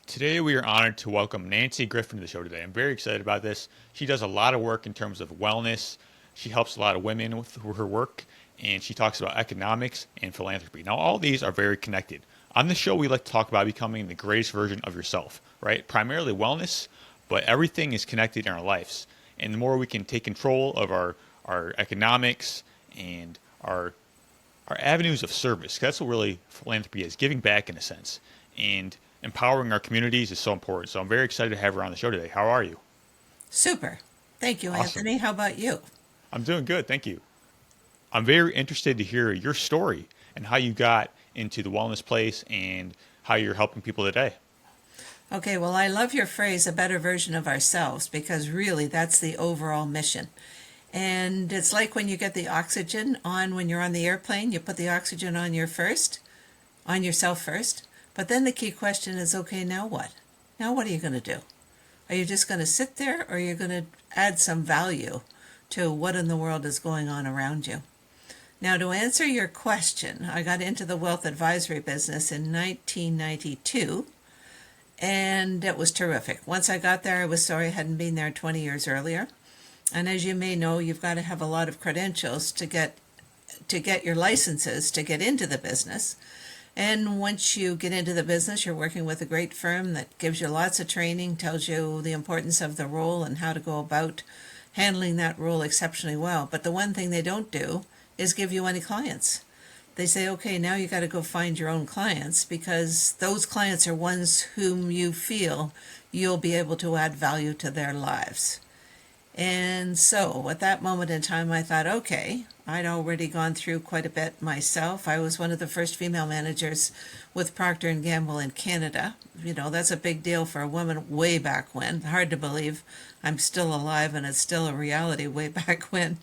Today, we are honored to welcome Nancy Griffin to the show today. I'm very excited about this. She does a lot of work in terms of wellness. She helps a lot of women with her work, and she talks about economics and philanthropy. Now, all these are very connected. On the show, we like to talk about becoming the greatest version of yourself, right? Primarily wellness, but everything is connected in our lives. And the more we can take control of our economics and our avenues of service. That's what really philanthropy is, giving back in a sense. And empowering our communities is so important. So I'm very excited to have her on the show today. How are you? Super. Thank you, Awesome. Anthony. How about you? I'm doing good. Thank you. I'm very interested to hear your story and how you got into the wellness place and how you're helping people today. Okay, well, I love your phrase, a better version of ourselves, because really that's the overall mission. And it's like when you get the oxygen on when you're on the airplane, you put the oxygen on on yourself first. But then the key question is, okay, now what? Now what are you going to do? Are you just going to sit there, or are you going to add some value to what in the world is going on around you? Now, to answer your question, I got into the wealth advisory business in 1992, and it was terrific. Once I got there, I was sorry I hadn't been there 20 years earlier. And as you may know, you've got to have a lot of credentials to get your licenses to get into the business. And once you get into the business, you're working with a great firm that gives you lots of training, tells you the importance of the role and how to go about handling that role exceptionally well. But the one thing they don't do is give you any clients. They say, okay, now you got to go find your own clients, because those clients are ones whom you feel you'll be able to add value to their lives. And so at that moment in time, I thought, okay, I'd already gone through quite a bit myself. I was one of the first female managers with Procter and Gamble in Canada. You know, that's a big deal for a woman way back when. Hard to believe I'm still alive and it's still a reality way back when.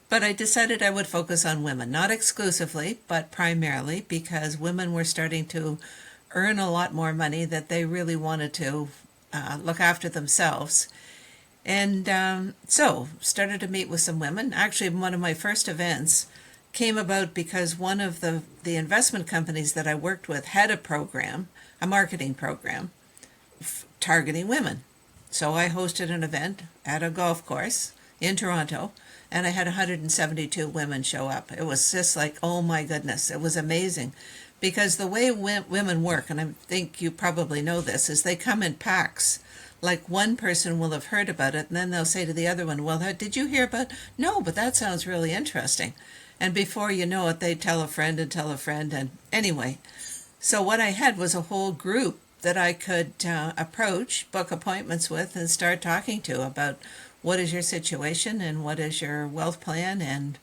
But I decided I would focus on women, not exclusively, but primarily because women were starting to earn a lot more money, that they really wanted to look after themselves. And so started to meet with some women. Actually, one of my first events came about because one of the investment companies that I worked with had a program, a marketing program, targeting women. So I hosted an event at a golf course in Toronto, and I had 172 women show up. It was just like, oh my goodness, it was amazing. Because the way women work, and I think you probably know this, is they come in packs. Like, one person will have heard about it, and then they'll say to the other one, well, did you hear about? No, but that sounds really interesting. And before you know it, they tell a friend and tell a friend. And anyway, so what I had was a whole group that I could approach, book appointments with, and start talking to about what is your situation and what is your wealth plan and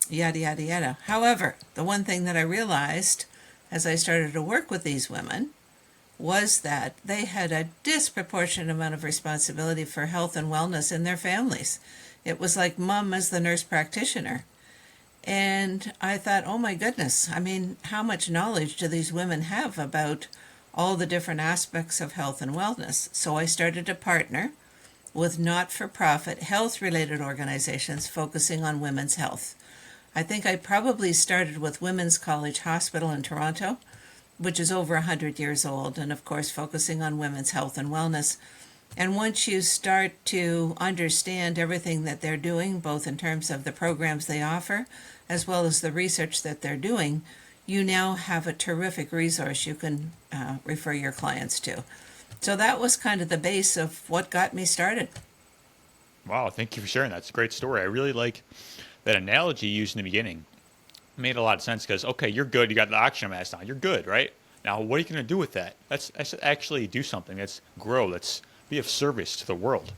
yada, yada, yada. However, the one thing that I realized as I started to work with these women was that they had a disproportionate amount of responsibility for health and wellness in their families. It was like mom as the nurse practitioner. And I thought, oh my goodness, I mean, how much knowledge do these women have about all the different aspects of health and wellness? So I started to partner with not-for-profit health-related organizations focusing on women's health. I think I probably started with Women's College Hospital in Toronto, which is over 100 years old, and of course focusing on women's health and wellness. And once you start to understand everything that they're doing, both in terms of the programs they offer, as well as the research that they're doing, you now have a terrific resource you can refer your clients to. So that was kind of the base of what got me started. Wow, thank you for sharing that. It's a great story. I really like that analogy you used in the beginning. It made a lot of sense because, okay, you're good. You got the oxygen mask on. You're good, right? Now, what are you going to do with that? Let's actually do something. Let's grow. Let's be of service to the world.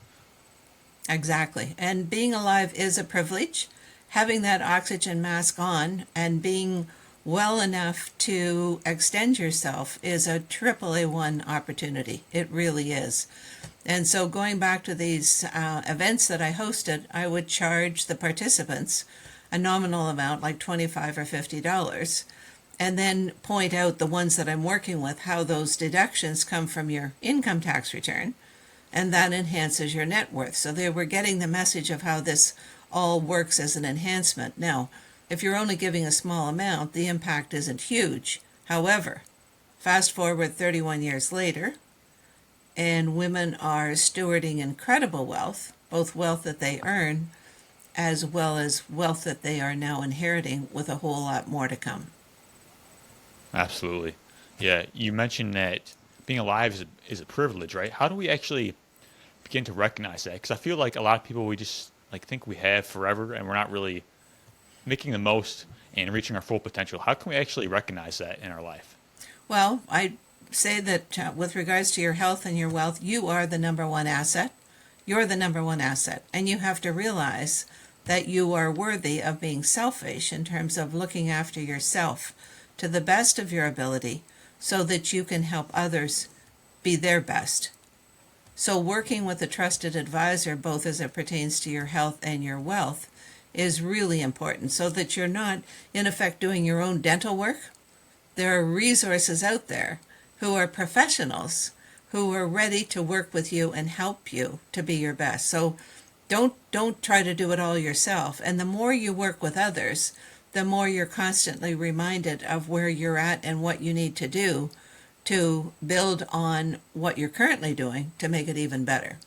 Exactly. And being alive is a privilege. Having that oxygen mask on and being well enough to extend yourself is a triple A1 opportunity. It really is. And so going back to these events that I hosted, I would charge the participants a nominal amount like $25 or $50, and then point out the ones that I'm working with, how those deductions come from your income tax return, and that enhances your net worth. So they were getting the message of how this all works as an enhancement. Now, if you're only giving a small amount, the impact isn't huge. However, fast forward 31 years later, and women are stewarding incredible wealth, both wealth that they earn as well as wealth that they are now inheriting, with a whole lot more to come. Absolutely. Yeah, you mentioned that being alive is a privilege, right? How do we actually begin to recognize that? Because I feel like a lot of people we just like think we have forever, and we're not really making the most and reaching our full potential. How can we actually recognize that in our life? Well, I say that with regards to your health and your wealth, you are the number one asset. You're the number one asset. And you have to realize that you are worthy of being selfish in terms of looking after yourself to the best of your ability so that you can help others be their best. So, working with a trusted advisor, both as it pertains to your health and your wealth, is really important so that you're not, in effect, doing your own dental work. There are resources out there who are professionals who are ready to work with you and help you to be your best. So don't try to do it all yourself. And the more you work with others, the more you're constantly reminded of where you're at and what you need to do to build on what you're currently doing to make it even better.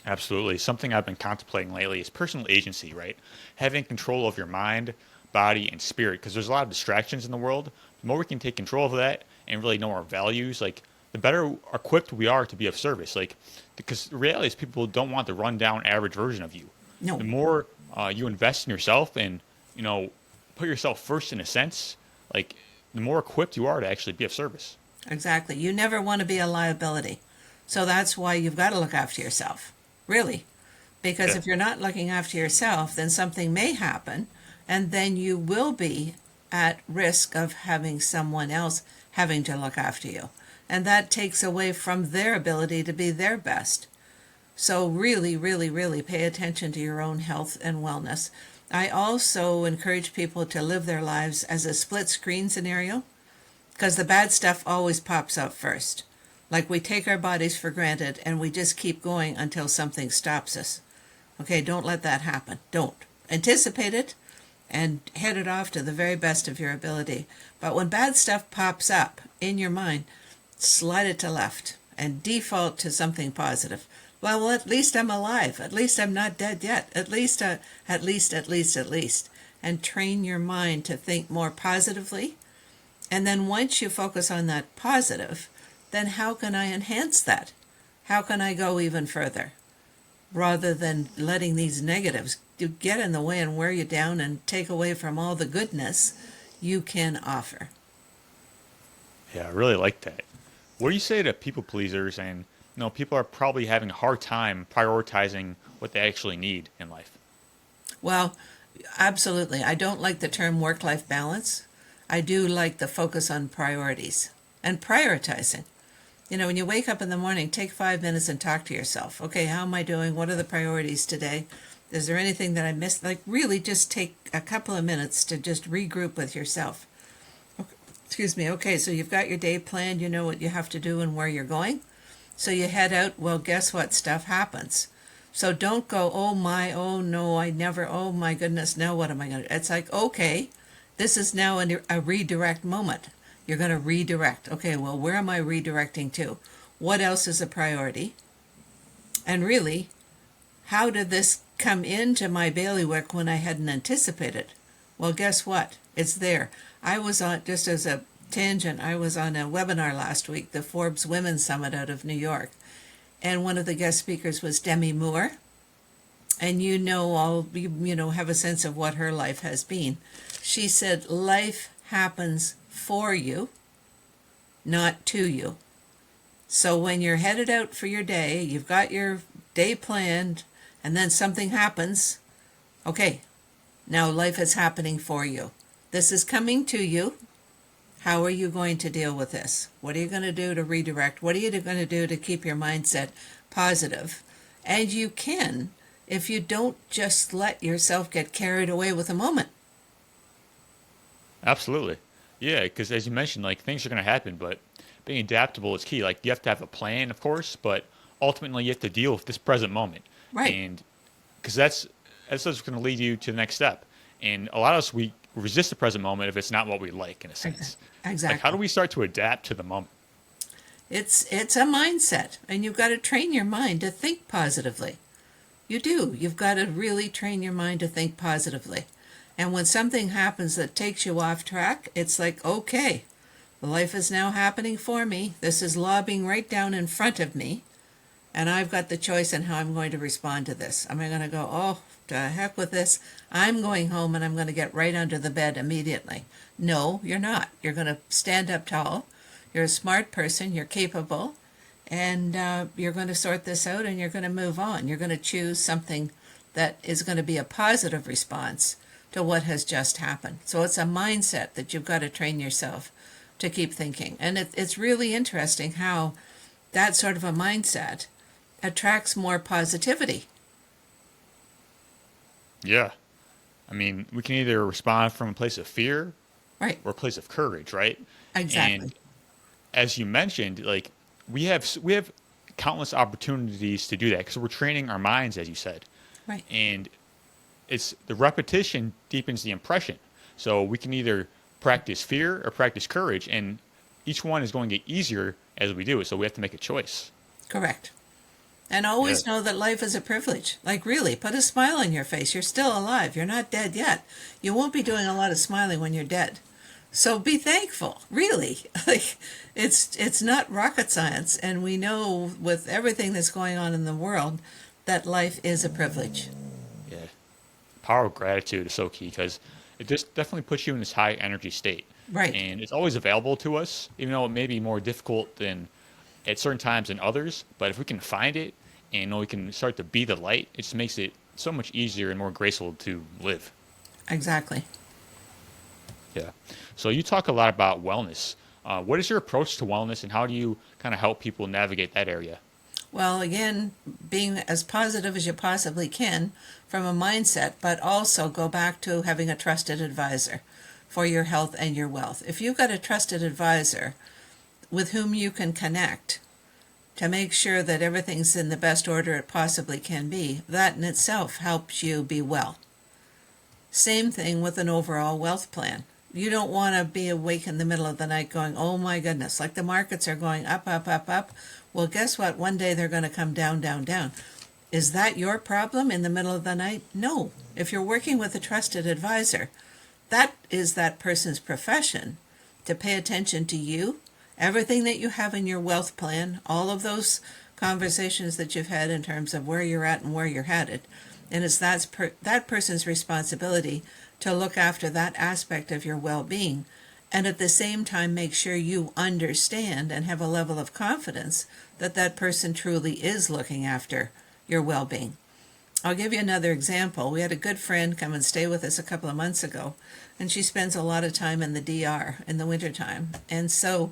Absolutely. Something I've been contemplating lately is personal agency, right? Having control of your mind, body, and spirit, because there's a lot of distractions in the world. The more we can take control of that and really know our values, like the better equipped we are to be of service. Like, because the reality is people don't want the rundown average version of you. The No, more you invest in yourself and, you know, put yourself first in a sense, like the more equipped you are to actually be of service. exactly. You never want to be a liability. So that's why you've got to look after yourself. Really. Because Yeah. if you're not looking after yourself, then something may happen, and then you will be at risk of having someone else having to look after you. And that takes away from their ability to be their best. So, really, really, really pay attention to your own health and wellness. I also encourage people to live their lives as a split screen scenario because the bad stuff always pops up first. Like we take our bodies for granted and we just keep going until something stops us. Okay, don't let that happen. Don't. Anticipate it and head it off to the very best of your ability. But when bad stuff pops up in your mind, slide it to left and default to something positive. Well, at least I'm alive. At least I'm not dead yet. At least. And train your mind to think more positively. And then once you focus on that positive, then how can I enhance that? How can I go even further? Rather than letting these negatives get in the way and wear you down and take away from all the goodness you can offer. Yeah, I really like that. What do you say to people pleasers and people are probably having a hard time prioritizing what they actually need in life? Well, absolutely. I don't like the term work life balance. I do like the focus on priorities and prioritizing. When you wake up in the morning, take 5 minutes and talk to yourself. Okay, how am I doing? What are the priorities today? Is there anything that I missed? Like, really just take a couple of minutes to just regroup with yourself. Okay, excuse me. Okay, so you've got your day planned. You know what you have to do and where you're going. So you head out. Well, guess what? Stuff happens. So don't go, oh my, oh no, I never, oh my goodness, now what am I going to do? It's like, okay, this is now a redirect moment. You're going to redirect. Okay, well, where am I redirecting to? What else is a priority? And really, how did this come into my bailiwick when I hadn't anticipated? Well, guess what? It's there. I was on, just as a tangent, I was on a webinar last week, the Forbes Women's Summit out of New York. And one of the guest speakers was Demi Moore. And have a sense of what her life has been. She said, life happens for you, not to you. So when you're headed out for your day, you've got your day planned, and then something happens. Okay, now life is happening for you. This is coming to you. How are you going to deal with this? What are you going to do to redirect? What are you going to do to keep your mindset positive? And you can, if you don't just let yourself get carried away with a moment. Absolutely. Yeah, because as you mentioned, like things are going to happen, but being adaptable is key. Like you have to have a plan, of course, but ultimately you have to deal with this present moment. Right. And because that's what's going to lead you to the next step. And a lot of us, we resist the present moment if it's not what we like, in a sense. Like, how do Exactly. we start to adapt to the moment? It's a mindset, and you've got to train your mind to think positively. You do. You've got to really train your mind to think positively. And when something happens that takes you off track, it's like, okay, life is now happening for me. This is lobbing right down in front of me. And I've got the choice in how I'm going to respond to this. Am I going to go, oh, to heck with this? I'm going home and I'm going to get right under the bed immediately. No, you're not. You're going to stand up tall. You're a smart person. You're capable. And you're going to sort this out and you're going to move on. You're going to choose something that is going to be a positive response to what has just happened. So it's a mindset that you've got to train yourself to keep thinking. And it's really interesting how that sort of a mindset attracts more positivity. Yeah. I mean, we can either respond from a place of fear Right. or a place of courage, right? Exactly. And as you mentioned, like we have countless opportunities to do that because we're training our minds, as you said, Right. and it's the repetition deepens the impression. So we can either practice fear or practice courage, and each one is going to get easier as we do it. So we have to make a choice. Correct. And Yeah. always know that life is a privilege. Like, really, put a smile on your face. You're still alive. You're not dead yet. You won't be doing a lot of smiling when you're dead. So be thankful, really. Like, it's not rocket science, and we know with everything that's going on in the world that life is a privilege. Yeah. Power of gratitude is so key because it just definitely puts you in this high energy state. Right. And it's always available to us, even though it may be more difficult than at certain times than others. But if we can find it and we can start to be the light, it just makes it so much easier and more graceful to live. Exactly. Yeah. So you talk a lot about wellness. What is your approach to wellness and how do you kind of help people navigate that area? Well, again, being as positive as you possibly can from a mindset, but also go back to having a trusted advisor for your health and your wealth. If you've got a trusted advisor with whom you can connect to make sure that everything's in the best order it possibly can be, that in itself helps you be well. Same thing with an overall wealth plan. You don't want to be awake in the middle of the night going, oh my goodness, like the markets are going up, up, up, up. Well, guess what? One day they're going to come down, down, down. Is that your problem in the middle of the night? No. If you're working with a trusted advisor, that is that person's profession to pay attention to you, everything that you have in your wealth plan, all of those conversations that you've had in terms of where you're at and where you're headed. And it's that person's responsibility to look after that aspect of your well-being and at the same time make sure you understand and have a level of confidence that that person truly is looking after your well-being. I'll give you another example. We had a good friend come and stay with us a couple of months ago, and she spends a lot of time in the DR in the wintertime. And so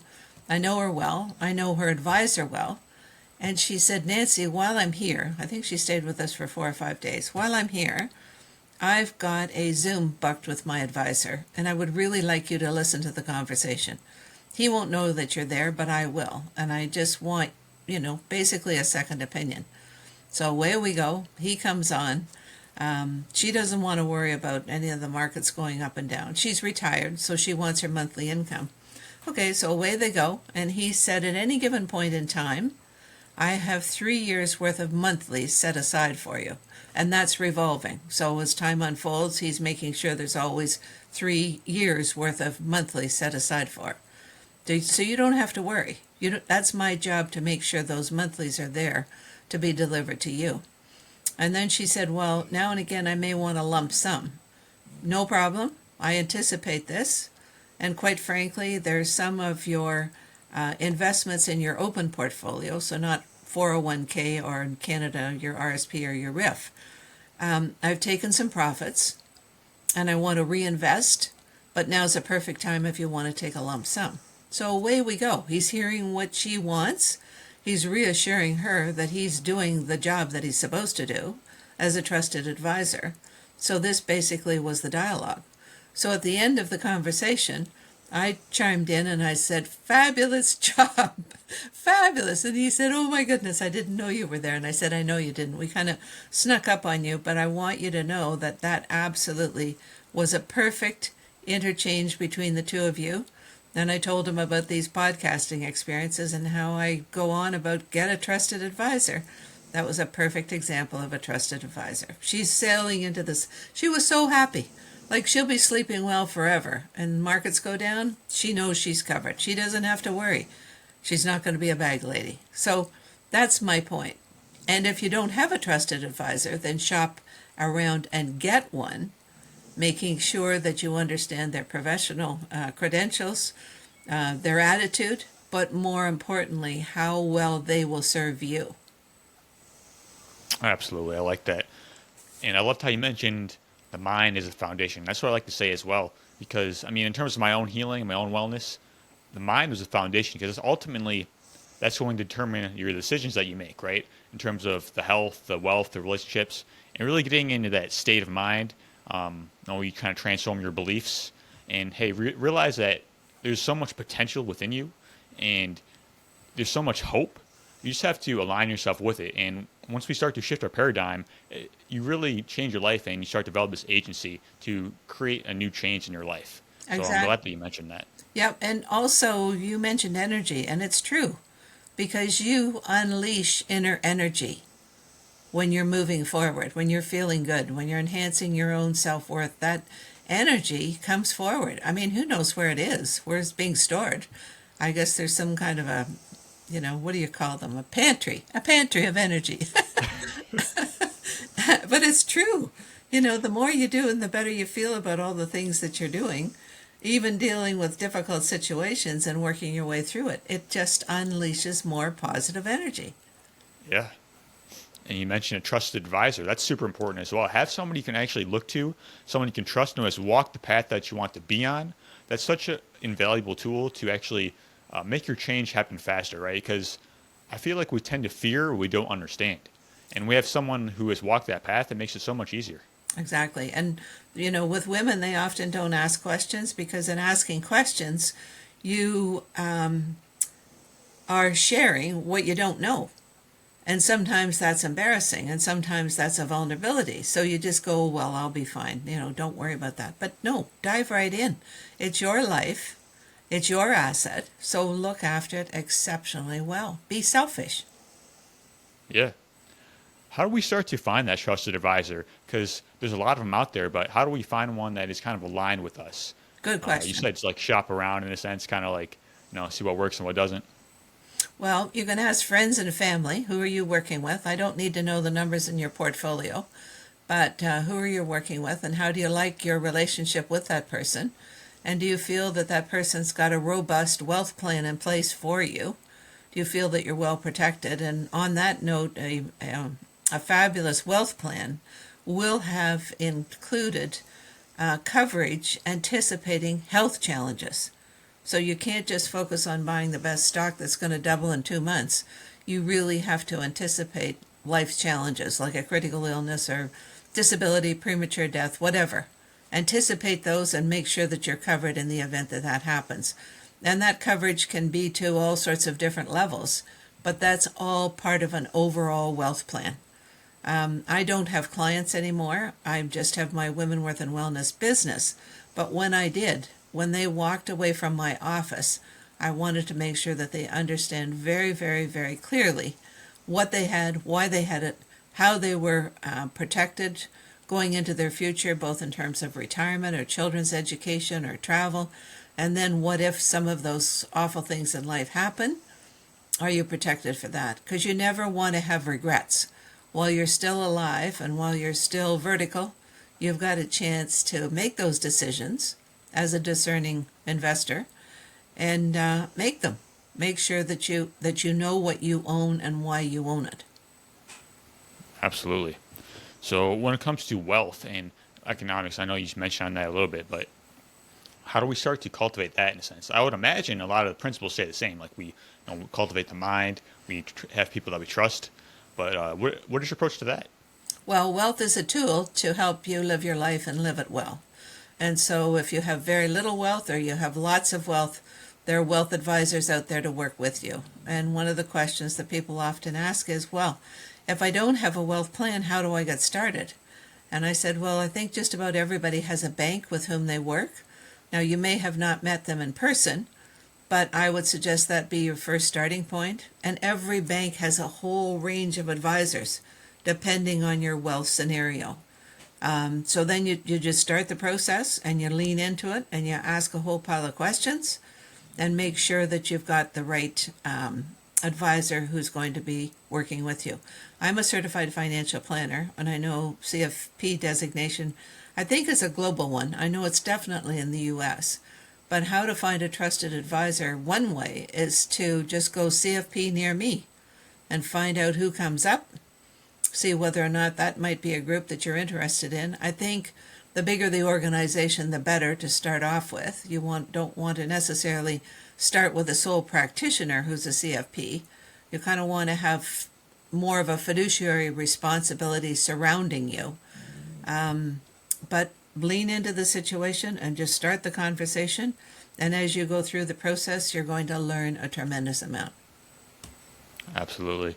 I know her well. I know her advisor well. And she said, Nancy, while I'm here, I think she stayed with us for 4 or 5 days. While I'm here, I've got a Zoom booked with my advisor, and I would really like you to listen to the conversation. He won't know that you're there, but I will. And I just want, basically a second opinion. So away we go. He comes on. She doesn't want to worry about any of the markets going up and down. She's retired, so she wants her monthly income. Okay, so away they go. And he said at any given point in time, I have 3 years worth of monthlies set aside for you. And that's revolving. So as time unfolds, he's making sure there's always 3 years worth of monthlies set aside for it. So you don't have to worry. That's my job to make sure those monthlies are there to be delivered to you. And then she said, well, now and again I may want a lump sum. No problem. I anticipate this. And quite frankly, there's some of your investments in your open portfolio, so not 401k or in Canada, your RSP or your RIF. I've taken some profits and I want to reinvest, but now's a perfect time if you want to take a lump sum. So away we go. He's hearing what she wants. He's reassuring her that he's doing the job that he's supposed to do as a trusted advisor. So this basically was the dialogue. So at the end of the conversation, I chimed in and I said, fabulous job, fabulous. And he said, oh my goodness, I didn't know you were there. And I said, I know you didn't. We kind of snuck up on you, but I want you to know that that absolutely was a perfect interchange between the two of you. And I told him about these podcasting experiences and how I go on about get a trusted advisor. That was a perfect example of a trusted advisor. She's sailing into this. She was so happy. Like she'll be sleeping well forever. And markets go down, she knows she's covered. She doesn't have to worry. She's not going to be a bag lady. So that's my point. And if you don't have a trusted advisor, then shop around and get one, making sure that you understand their professional credentials, their attitude, but more importantly, how well they will serve you. Absolutely. I like that. And I loved how you mentioned the mind is a foundation. That's what I like to say as well. Because, I mean, in terms of my own healing and my own wellness, the mind is a foundation because ultimately that's going to determine your decisions that you make, right? In terms of the health, the wealth, the relationships, and really getting into that state of mind. You kind of transform your beliefs and, hey, realize that there's so much potential within you and there's so much hope. You just have to align yourself with it. And once we start to shift our paradigm, you really change your life and you start to develop this agency to create a new change in your life. So Exactly. I'm glad that you mentioned that. Yep. And also, you mentioned energy, and it's true because you unleash inner energy when you're moving forward, when you're feeling good, when you're enhancing your own self worth. That energy comes forward. I mean, who knows where it is, where it's being stored? I guess there's some kind of a, what do you call them? A pantry of energy. But it's true. The more you do and the better you feel about all the things that you're doing, even dealing with difficult situations and working your way through it, it just unleashes more positive energy. Yeah. And you mentioned a trusted advisor. That's super important as well. Have somebody you can actually look to, someone you can trust, who has walked the path that you want to be on. That's such an invaluable tool to actually make your change happen faster, right? Because I feel like we tend to fear what we don't understand. And we have someone who has walked that path, it makes it so much easier. Exactly. And, with women, they often don't ask questions because in asking questions, you are sharing what you don't know. And sometimes that's embarrassing and sometimes that's a vulnerability. So you just go, well, I'll be fine. Don't worry about that. But no, dive right in. It's your life. It's your asset. So look after it exceptionally well. Be selfish. Yeah. How do we start to find that trusted advisor? Because there's a lot of them out there, but how do we find one that is kind of aligned with us? Good You question. said it's like shop around in a sense, kind of like, see what works and what doesn't. Well, you can ask friends and family. Who are you working with? I don't need to know the numbers in your portfolio, but who are you working with and how do you like your relationship with that person? And do you feel that that person's got a robust wealth plan in place for you? Do you feel that you're well protected? And on that note, a fabulous wealth plan will have included coverage anticipating health challenges. So you can't just focus on buying the best stock that's going to double in 2 months. You really have to anticipate life's challenges like a critical illness or disability, premature death, whatever. Anticipate those and make sure that you're covered in the event that that happens. And that coverage can be to all sorts of different levels, but that's all part of an overall wealth plan. I don't have clients anymore. I just have my Women Worth and Wellness business. But when I did, when they walked away from my office, I wanted to make sure that they understand very, very, very clearly what they had, why they had it, how they were protected going into their future, both in terms of retirement or children's education or travel. And then what if some of those awful things in life happen? Are you protected for that? Because you never want to have regrets. While you're still alive and while you're still vertical, you've got a chance to make those decisions as a discerning investor and make them. Make sure that you know what you own and why you own it. Absolutely. So when it comes to wealth and economics, I know you just mentioned on that a little bit, but how do we start to cultivate that in a sense? I would imagine a lot of the principles stay the same. Like we cultivate the mind, we have people that we trust. But what is your approach to that? Well, wealth is a tool to help you live your life and live it well. And so if you have very little wealth or you have lots of wealth, there are wealth advisors out there to work with you. And one of the questions that people often ask is, well, if I don't have a wealth plan, how do I get started? And I said, well, I think just about everybody has a bank with whom they work. Now, you may have not met them in person, but I would suggest that be your first starting point. And every bank has a whole range of advisors depending on your wealth scenario. So then you just start the process and you lean into it and you ask a whole pile of questions and make sure that you've got the right advisor who's going to be working with you. I'm a certified financial planner, and I know CFP designation, I think, is a global one. I know it's definitely in the US. But how to find a trusted advisor, one way is to just go CFP near me and find out who comes up, see whether or not that might be a group that you're interested in. I think the bigger the organization, the better to start off with. You don't want to necessarily start with a sole practitioner who's a CFP. You kind of want to have more of a fiduciary responsibility surrounding you. But lean into the situation and just start the conversation. And as you go through the process, you're going to learn a tremendous amount. Absolutely.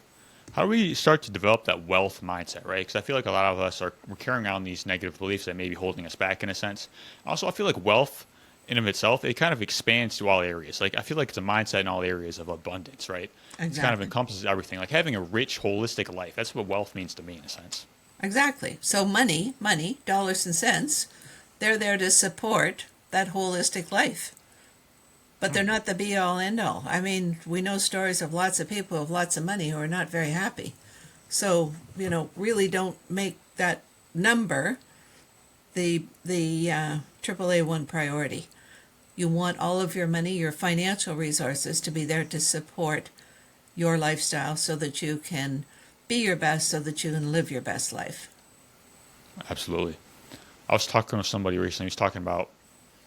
How do we start to develop that wealth mindset, right? Because I feel like a lot of us we're carrying on these negative beliefs that may be holding us back in a sense. Also, I feel like wealth in of itself, it kind of expands to all areas. Like I feel like it's a mindset in all areas of abundance, right? It kind of Exactly. encompasses everything. Like having a rich, holistic life. That's what wealth means to me in a sense. Exactly. So money, dollars and cents, they're there to support that holistic life. But they're not the be all end all. I mean, we know stories of lots of people with lots of money who are not very happy. So, really don't make that number the AAA one priority. You want all of your money, your financial resources, to be there to support your lifestyle so that you can be your best, so that you can live your best life. Absolutely. I was talking with somebody recently. He was talking about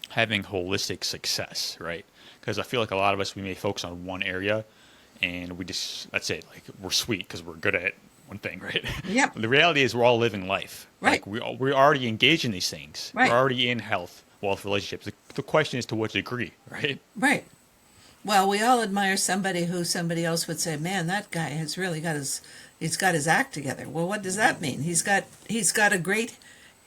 having holistic success, right? Because I feel like a lot of us, we may focus on one area and we just, let's say, like we're sweet because we're good at one thing, right? Yep. But the reality is we're all living life. Right. Like we're already engaged in these things. Right. We're already in health, wealth, relationships. The question is to what degree, right? Right. Well, we all admire somebody who somebody else would say, "Man, that guy has really he's got his act together." Well, what does that mean? He's got a great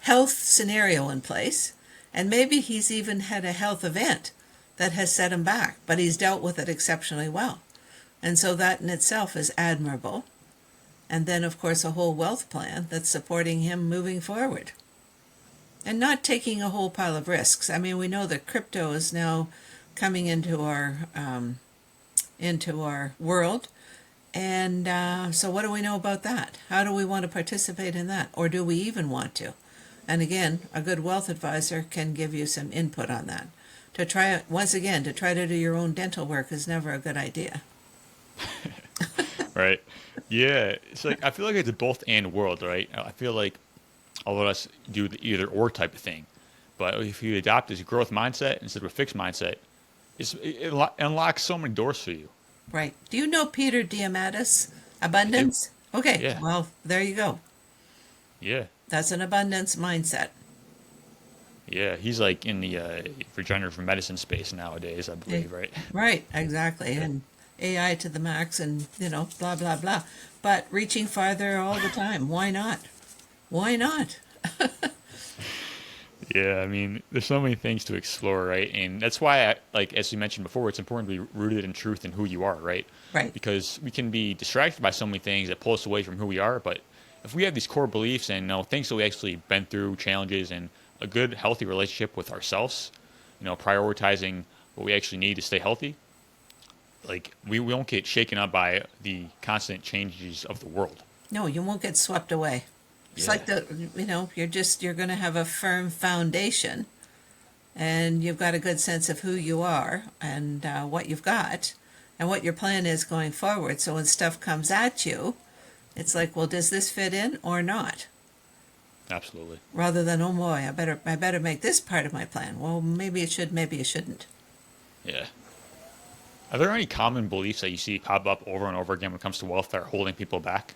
health scenario in place, and maybe he's even had a health event that has set him back, but he's dealt with it exceptionally well. And so that in itself is admirable. And then, of course, a whole wealth plan that's supporting him moving forward. And not taking a whole pile of risks. I mean, we know that crypto is now coming into our world. And so what do we know about that? How do we want to participate in that? Or do we even want to? And again, a good wealth advisor can give you some input on that. To try to do your own dental work is never a good idea. Right. Yeah. It's like, I feel like it's a both and world, right? I feel like all of us do the either or type of thing. But if you adopt this growth mindset instead of a fixed mindset, it unlocks so many doors for you. Right. Do you know Peter Diamandis? I do. Abundance? Okay, Yeah. well, there you go. Yeah. That's an abundance mindset. Yeah. He's like in the regenerative medicine space nowadays, I Eh, believe, right? Right, exactly. Yeah. And AI to the max and, blah, blah, blah. But reaching farther all the time. Why not? Why not? Yeah, I mean, there's so many things to explore, right? And that's why, like as you mentioned before, it's important to be rooted in truth and who you are, right? Right. Because we can be distracted by so many things that pull us away from who we are. But if we have these core beliefs and things that we actually been through, challenges, and a good, healthy relationship with ourselves, prioritizing what we actually need to stay healthy, like we won't get shaken up by the constant changes of the world. No, you won't get swept away. It's Yeah, like you're going to have a firm foundation and you've got a good sense of who you are and what you've got and what your plan is going forward. So when stuff comes at you, it's like, well, does this fit in or not? absolutely. Rather than, oh boy, I better make this part of my plan. Well, maybe it should, maybe it shouldn't. Yeah. Are there any common beliefs that you see pop up over and over again when it comes to wealth that are holding people back?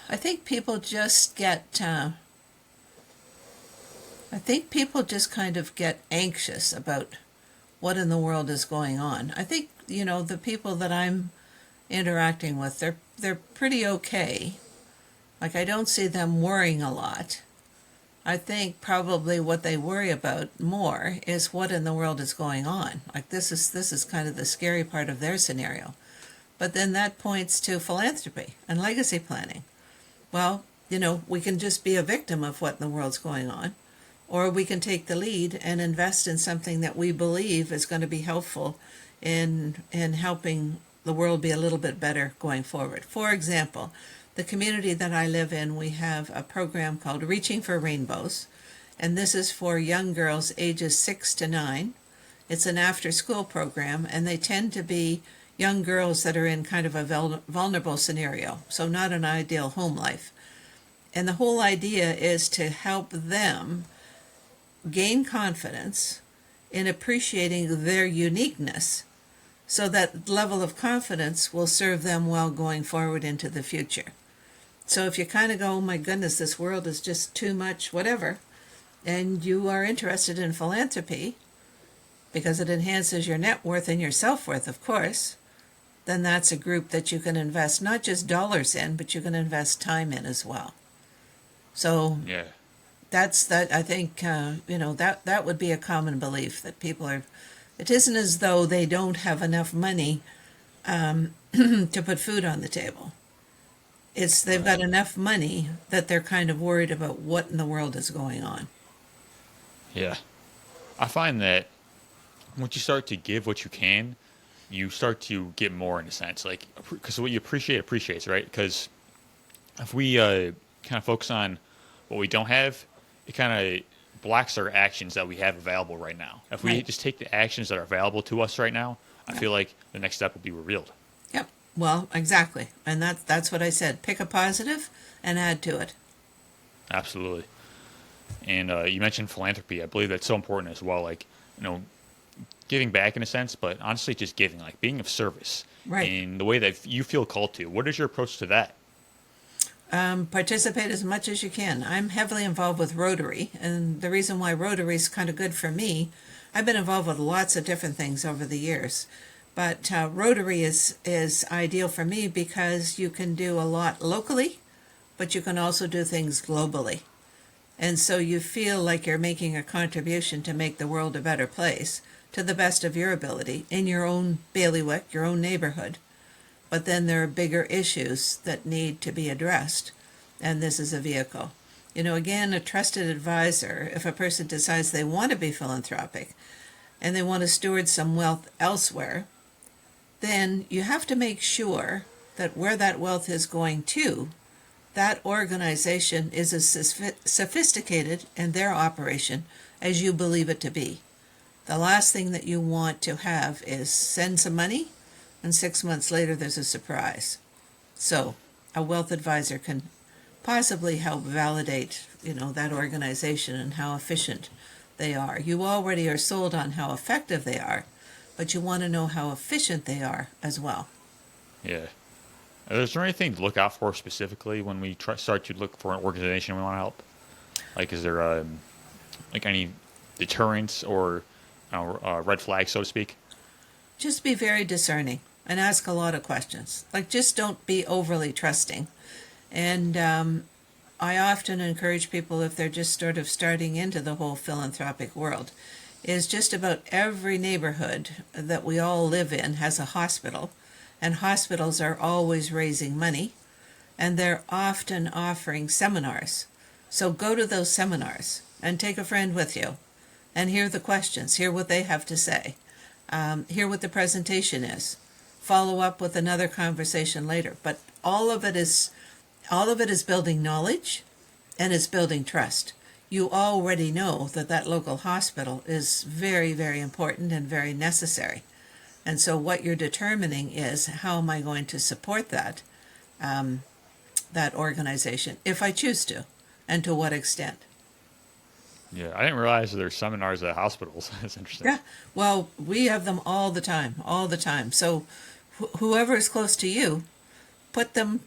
I think people just get. I think people just kind of get anxious about what in the world is going on. I think the people that I'm interacting with, they're pretty okay. Like I don't see them worrying a lot. I think probably what they worry about more is what in the world is going on. Like this is kind of the scary part of their scenario. But then that points to philanthropy and legacy planning. Well, we can just be a victim of what in the world's going on, or we can take the lead and invest in something that we believe is going to be helpful in helping the world be a little bit better going forward. For example, the community that I live in, we have a program called Reaching for Rainbows, and this is for young girls ages 6 to 9. It's an after-school program, and they tend to be young girls that are in kind of a vulnerable scenario, so not an ideal home life. And the whole idea is to help them gain confidence in appreciating their uniqueness, so that level of confidence will serve them well going forward into the future. So if you kind of go, oh my goodness, this world is just too much, whatever, and you are interested in philanthropy because it enhances your net worth and your self-worth, of course, then that's a group that you can invest not just dollars in, but you can invest time in as well. So Yeah. that's that. I think that would be a common belief that people are. It isn't as though they don't have enough money to put food on the table. It's they've got Right. enough money that they're kind of worried about what in the world is going on. Yeah. I find that once you start to give what you can, you start to get more in a sense. Like, because what you appreciate appreciates, right? Because if we kind of focus on what we don't have, it kind of blocks our actions that we have available right now. If we Right. just take the actions that are available to us right now, I Yep. feel like the next step will be revealed. Yep. Well, exactly, and that's what I said. Pick a positive and add to it. Absolutely. And you mentioned philanthropy. I believe that's so important as well. Like, you know, giving back in a sense, but honestly, just giving, like being of service Right. in the way that you feel called to. What is your approach to that? Participate as much as you can. I'm heavily involved with Rotary, and the reason why Rotary is kind of good for me, I've been involved with lots of different things over the years, but Rotary is ideal for me because you can do a lot locally, but you can also do things globally. And so you feel like you're making a contribution to make the world a better place to the best of your ability in your own bailiwick, your own neighborhood. But then there are bigger issues that need to be addressed, and this is a vehicle. Again, a trusted advisor, if a person decides they want to be philanthropic and they want to steward some wealth elsewhere, then you have to make sure that where that wealth is going to, that organization is as sophisticated in their operation as you believe it to be. The last thing that you want to have is send some money and 6 months later there's a surprise. So a wealth advisor can possibly help validate, that organization and how efficient they are. You already are sold on how effective they are, but you want to know how efficient they are as well. Yeah. Is there anything to look out for specifically when we start to look for an organization we want to help? Like, is there like any deterrents or red flags, so to speak? Just be very discerning and ask a lot of questions. Like, just don't be overly trusting. And I often encourage people, if they're just sort of starting into the whole philanthropic world, is just about every neighborhood that we all live in has a hospital, and hospitals are always raising money, and they're often offering seminars. So go to those seminars and take a friend with you and hear the questions, hear what they have to say, hear what the presentation is, follow up with another conversation later. But all of it is building knowledge, and it's building trust. You already know that local hospital is very, very important and very necessary. And so what you're determining is, how am I going to support that organization if I choose to, and to what extent? Yeah, I didn't realize there's seminars at hospitals. That's interesting. Yeah, well, we have them all the time, all the time. So whoever is close to you, put them,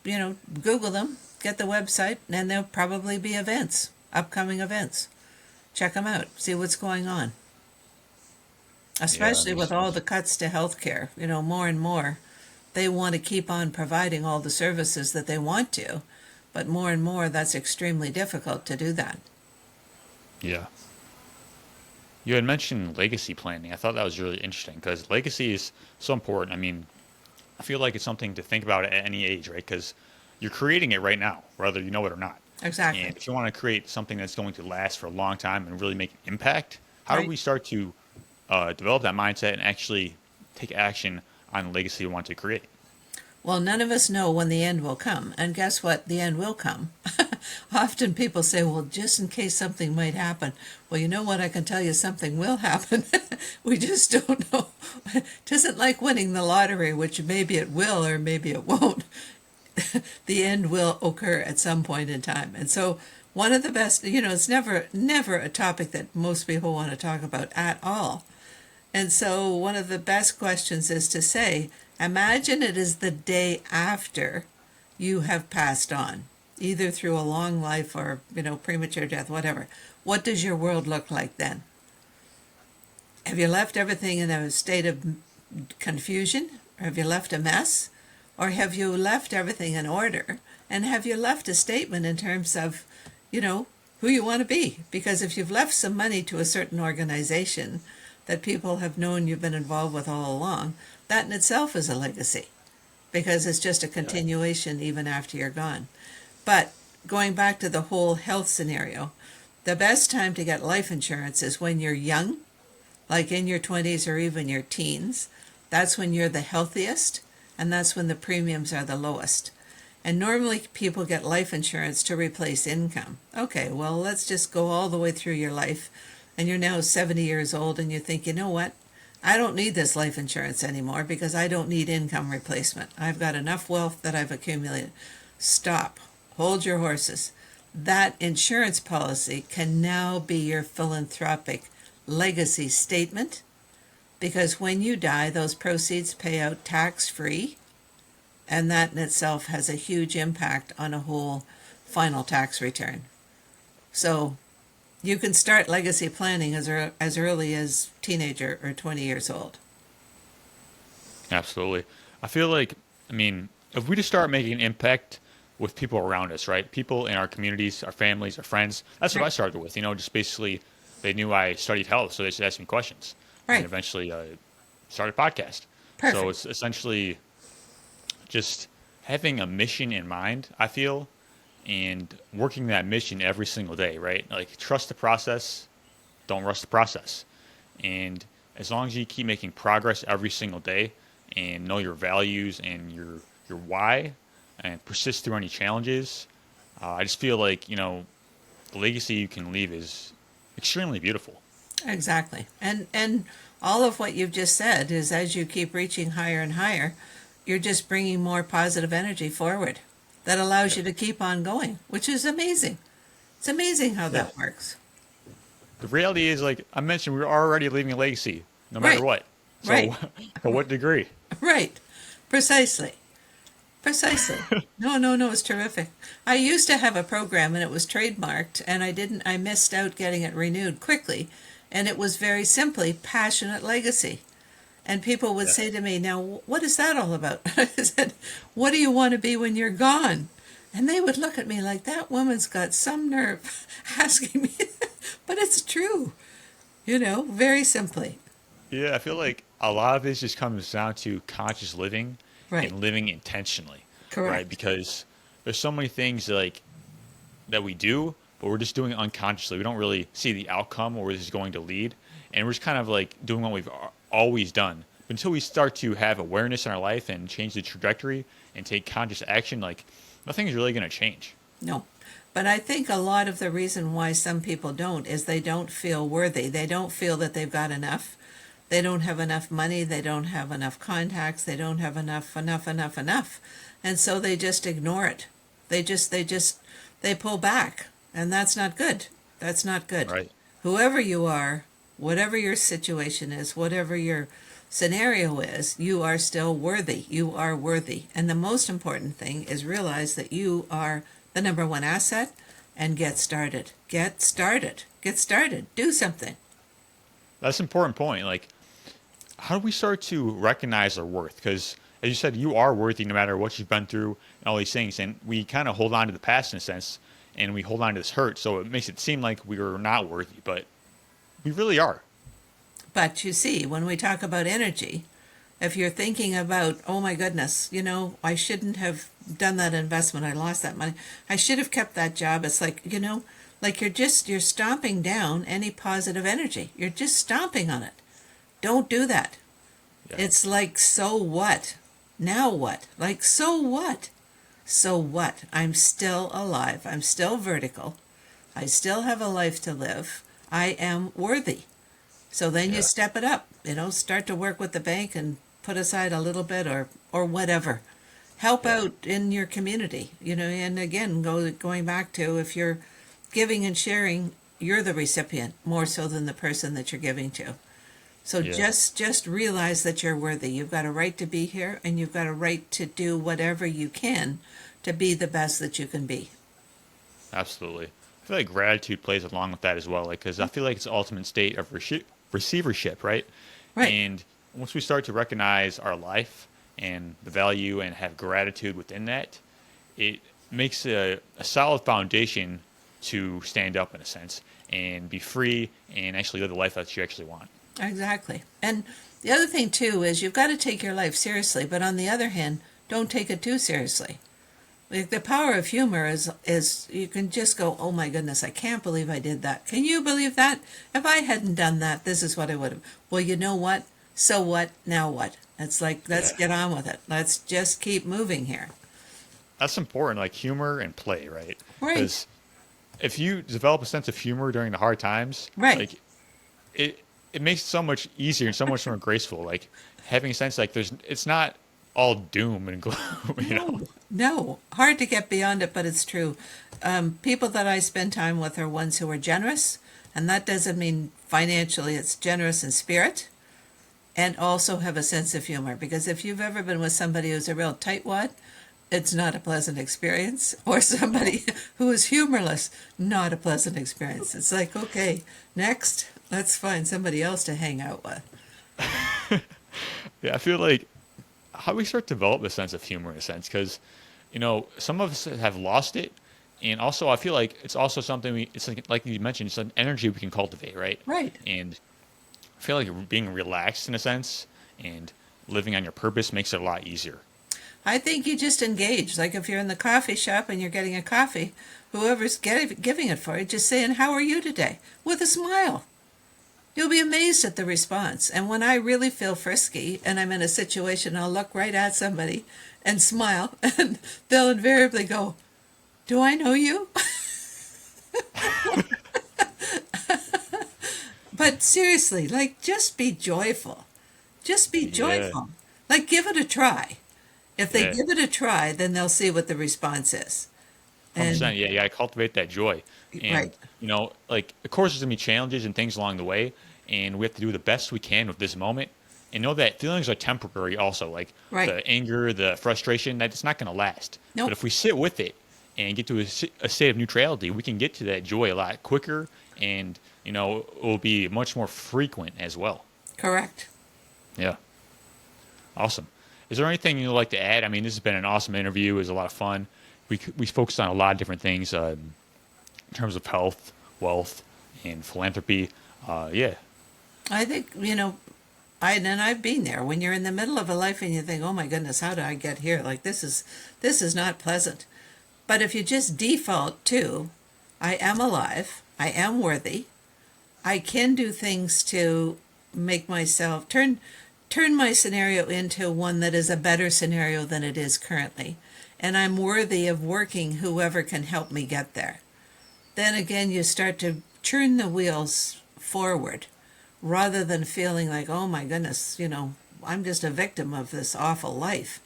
Google them, get the website, and there'll probably be events, upcoming events. Check them out, see what's going on. Yeah, that Especially makes with all sense. the cuts to healthcare, more and more, they want to keep on providing all the services that they want to, but more and more that's extremely difficult to do that. Yeah. You had mentioned legacy planning. I thought that was really interesting because legacy is so important. I mean, I feel like it's something to think about at any age, right? Because you're creating it right now, whether you know it or not. Exactly. And if you want to create something that's going to last for a long time and really make an impact, how do Right. we start to develop that mindset and actually take action on the legacy we want to create? Well, none of us know when the end will come. And guess what? The end will come. Often people say, well, just in case something might happen. Well, you know what? I can tell you something will happen. We just don't know. It isn't like winning the lottery, which maybe it will or maybe it won't. The end will occur at some point in time. And so, one of the best, it's never a topic that most people want to talk about at all. And so, one of the best questions is to say, imagine it is the day after you have passed on, either through a long life or, premature death, whatever. What does your world look like then? Have you left everything in a state of confusion? Or have you left a mess? Or have you left everything in order? And have you left a statement in terms of, you know, who you want to be? Because if you've left some money to a certain organization that people have known you've been involved with all along, that in itself is a legacy because it's just a Yeah. continuation even after you're gone. But going back to the whole health scenario, the best time to get life insurance is when you're young, like in your 20s or even your teens. That's when you're the healthiest, and that's when the premiums are the lowest. And normally people get life insurance to replace income. Okay, well, let's just go all the way through your life, and you're now 70 years old, and you think, you know what? I don't need this life insurance anymore because I don't need income replacement. I've got enough wealth that I've accumulated. Stop. Hold your horses. That insurance policy can now be your philanthropic legacy statement because when you die, those proceeds pay out tax free, and that in itself has a huge impact on a whole final tax return. So you can start legacy planning as early as teenager or 20 years old. Absolutely. I feel like, I mean, if we just start making an impact with people around us, right? People in our communities, our families, our friends. That's what I Right. started with. Just basically they knew I studied health, so they just asked me questions, and Right. eventually started a podcast. So Perfect. it's essentially just having a mission in mind, I feel, and working that mission every single day, right? Like trust the process, don't rush the process. And as long as you keep making progress every single day and know your values and your why and persist through any challenges, I just feel like, the legacy you can leave is extremely beautiful. Exactly. And all of what you've just said is as you keep reaching higher and higher, you're just bringing more positive energy forward that allows Yeah. you to keep on going, which is amazing. It's amazing how Yeah. that works. The reality is, like I mentioned, we're already leaving a legacy no matter Right. what. Right. So, to what degree? Right. Precisely. Precisely. No, no, no, it's terrific. I used to have a program and it was trademarked and I missed out getting it renewed quickly. And it was very simply passionate legacy. And people would Yeah. say to me, now, what is that all about? I said, what do you want to be when you're gone? And they would look at me like, that woman's got some nerve asking me. But it's true, very simply. Yeah, I feel like a lot of this just comes down to conscious living Right. and living intentionally, right? Correct. Because there's so many things like that we do, but we're just doing it unconsciously. We don't really see the outcome or where this is going to lead, and we're just kind of like doing what we've always done. But until we start to have awareness in our life and change the trajectory and take conscious action, like nothing is really going to change. No. But I think a lot of the reason why some people don't is they don't feel worthy. They don't feel that they've got enough. They don't have enough money. They don't have enough contacts. They don't have enough. And so they just ignore it. They pull back. And that's not good. That's not good. Right. Whoever you are, whatever your situation is, whatever your scenario is, you are still worthy. You are worthy. And the most important thing is realize that you are the number one asset and get started. Get started. Get started. Do something. That's an important point. Like, how do we start to recognize our worth? Because, as you said, you are worthy no matter what you've been through and all these things. And we kind of hold on to the past in a sense. and we hold on to this hurt. So it makes it seem like we are not worthy, but we really are. But you see, when we talk about energy, if you're thinking about, oh my goodness, I shouldn't have done that investment, I lost that money, I should have kept that job. It's like, like you're stomping down any positive energy. You're just stomping on it. Don't do that. Yeah. It's like, so what? Now what? Like, so what? So what? I'm still alive. I'm still vertical. I still have a life to live. I am worthy. So then you Yeah. step it up, start to work with the bank and put aside a little bit or whatever. Help Yeah. out in your community, and again, going back to, if you're giving and sharing, you're the recipient more so than the person that you're giving to. So Yeah. just realize that you're worthy. You've got a right to be here, and you've got a right to do whatever you can to be the best that you can be. Absolutely. I feel like gratitude plays along with that as well. Like, because I feel like it's the ultimate state of receivership, right? Right. And once we start to recognize our life and the value and have gratitude within that, it makes a solid foundation to stand up in a sense and be free and actually live the life that you actually want. Exactly. And the other thing too is you've got to take your life seriously, but on the other hand, don't take it too seriously. Like, the power of humor is you can just go, oh my goodness, I can't believe I did that. Can you believe that? If I hadn't done that, this is what I would have. Well, you know what? So what? Now what? It's like, let's Yeah. get on with it. Let's just keep moving here. That's important, like humor and play, right? Right. Because if you develop a sense of humor during the hard times, Right. like it makes it so much easier and so much more graceful. Like having a sense like it's not all doom and gloom. No, no, hard to get beyond it, but it's true. People that I spend time with are ones who are generous, and that doesn't mean financially, it's generous in spirit, and also have a sense of humor. Because if you've ever been with somebody who's a real tightwad, it's not a pleasant experience. Or somebody who is humorless, not a pleasant experience. It's like, okay, next, let's find somebody else to hang out with. Yeah, I feel like how we start to develop a sense of humor in a sense because some of us have lost it, and also I feel like it's also something it's like you mentioned, it's an energy we can cultivate, right? Right. And I feel like being relaxed in a sense and living on your purpose makes it a lot easier. I think you just engage. Like, if you're in the coffee shop and you're getting a coffee, whoever's giving it for you, just saying, how are you today? With a smile. You'll be amazed at the response. And when I really feel frisky and I'm in a situation, I'll look right at somebody and smile, and they'll invariably go, do I know you? But seriously, like, just be joyful. Just be Yeah, joyful. Like, give it a try. If they yeah, give it a try, then they'll see what the response is. 100%. And Yeah, you got to cultivate that joy, and right, like of course there's gonna be challenges and things along the way, and we have to do the best we can with this moment, and know that feelings are temporary. Also, like right. the anger, the frustration, that it's not gonna last. But Nope, if we sit with it and get to a state of neutrality, we can get to that joy a lot quicker, and it will be much more frequent as well. correct. Yeah, awesome. Is there anything you'd like to add? I mean, this has been an awesome interview. It was a lot of fun. We focused on a lot of different things in terms of health, wealth, and philanthropy. Yeah, I think, I've been there when you're in the middle of a life and you think, oh my goodness, how did I get here? Like, this is not pleasant. But if you just default to, I am alive, I am worthy, I can do things to make myself turn my scenario into one that is a better scenario than it is currently, and I'm worthy of working whoever can help me get there. Then again, you start to turn the wheels forward rather than feeling like, oh my goodness, I'm just a victim of this awful life.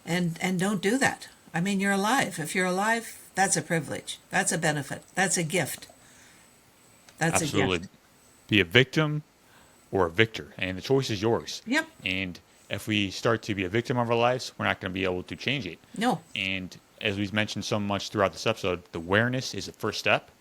And don't do that. I mean, you're alive. If you're alive, that's a privilege. That's a benefit. That's a gift. That's a gift. absolutely. Be a victim or a victor, and the choice is yours. Yep. And if we start to be a victim of our lives, we're not going to be able to change it. No. And as we've mentioned so much throughout this episode, the awareness is the first step.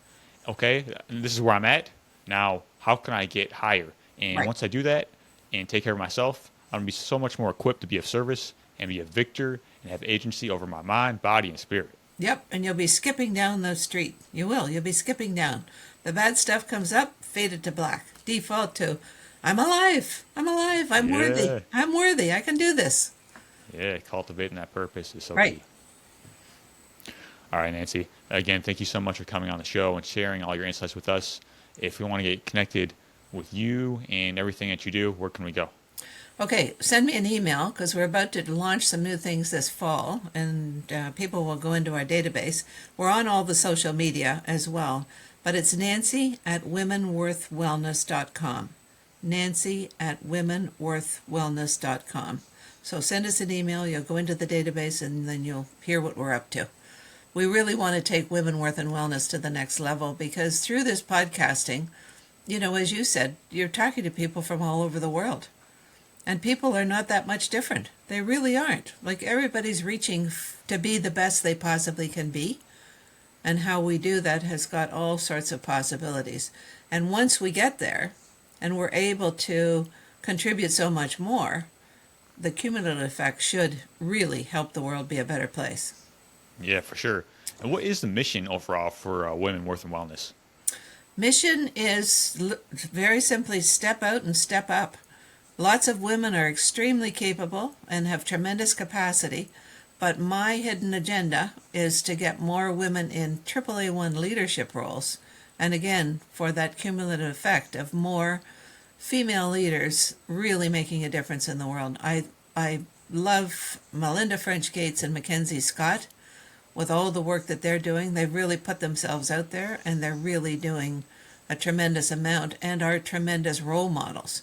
Okay, this is where I'm at. Now, how can I get higher? And Right. once I do that and take care of myself, I'm going to be so much more equipped to be of service and be a victor and have agency over my mind, body, and spirit. Yep, and you'll be skipping down the street. You will. You'll be skipping down. The bad stuff comes up, faded to black. Default to, I'm alive. I'm alive. I'm worthy. Yeah. I'm worthy. I can do this. Yeah. Cultivating that purpose is so Right. key. All right, Nancy. Again, thank you so much for coming on the show and sharing all your insights with us. If we want to get connected with you and everything that you do, where can we go? Okay, send me an email because we're about to launch some new things this fall, and people will go into our database. We're on all the social media as well, but it's Nancy at womenworthwellness.com. Nancy at womenworthwellness.com. So send us an email, you'll go into the database, and then you'll hear what we're up to. We really want to take Women Worth and Wellness to the next level because through this podcasting, as you said, you're talking to people from all over the world. And people are not that much different. They really aren't. Like everybody's reaching to be the best they possibly can be. And how we do that has got all sorts of possibilities. And once we get there and we're able to contribute so much more, the cumulative effect should really help the world be a better place. Yeah, for sure. And what is the mission overall for Women Worth and Wellness? Mission is very simply step out and step up. Lots of women are extremely capable and have tremendous capacity, but my hidden agenda is to get more women in AAA1 leadership roles, and again, for that cumulative effect of more female leaders really making a difference in the world. I love Melinda French Gates and Mackenzie Scott with all the work that they're doing. They've really put themselves out there, and they're really doing a tremendous amount and are tremendous role models.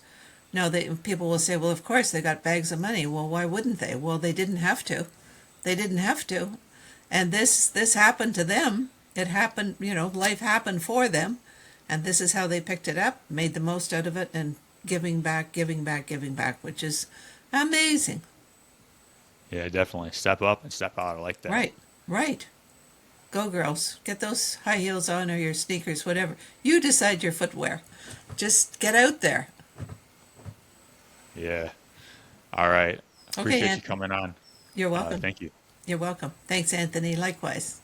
Now, people will say, well, of course, they got bags of money. Well, why wouldn't they? Well, they didn't have to. They didn't have to. And this happened to them. It happened, life happened for them. And this is how they picked it up, made the most out of it, and giving back, giving back, giving back, which is amazing. Yeah, definitely. Step up and step out. I like that. Right, right. Go, girls. Get those high heels on or your sneakers, whatever. You decide your footwear. Just get out there. Yeah. All right. Okay, Appreciate you Anthony. coming on. You're welcome. Thank you. You're welcome. Thanks, Anthony. Likewise.